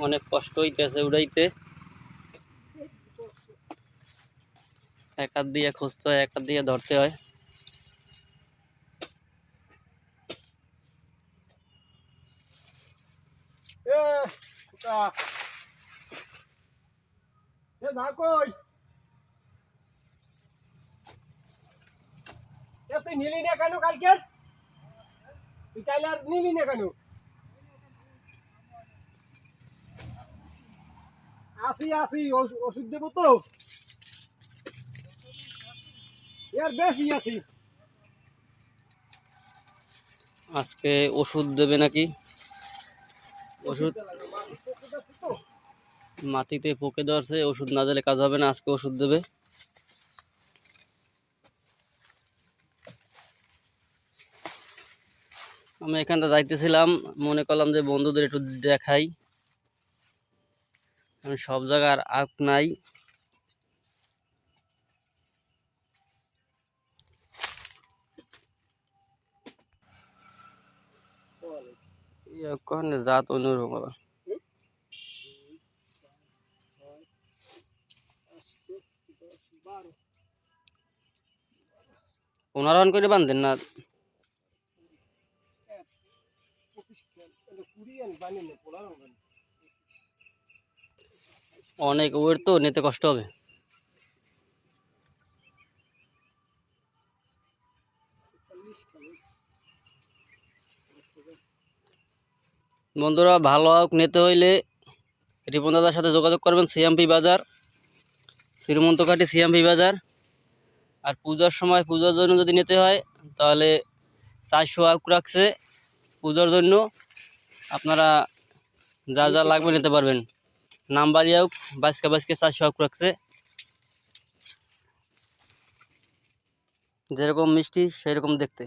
অনেক কষ্ট হইতেছে উড়াইতে। এক হাত দিয়ে খুঁজতে হয়, এক হাত দিয়ে ধরতে হয়। তুই নিলি না কেন কালকে? তুই কাল আর নিলি না কেন? আসি ওষুধ দেবো তো, এর বেশি আসি। আজকে ওষুধ দেবে নাকি? ওষুধ মাটিতে পোকে ধরছে, ওষুধ না দিলে কাজ হবে না। আজকে ওষুধ দেবে। আমি এখানটা যাইতেছিলাম, মনে করলাম যে বন্ধুদের একটু দেখাই। আমি সব জায়গার আখ নাই। ওখানে জাত অন্যরকম আবার। ওনারা অন করে বান্ধেন না? অনেক ওয়েট তো, নিতে কষ্ট হবে। বন্ধুরা, ভালো আখ নিতে হইলে রিপন দাদার সাথে যোগাযোগ করবেন। সিএমপি বাজার, শ্রীমন্তকাটি সিএমপি বাজার। আর পূজার সময়, পূজার জন্য যদি নিতে হয় তাহলে 400 আখ রাখছে পূজার জন্য। আপনারা যা যা লাগবে নিতে পারবেন। নাম্বারি আখ বাসকে 400 আখ রাখছে। যেরকম মিষ্টি সেরকম দেখতে।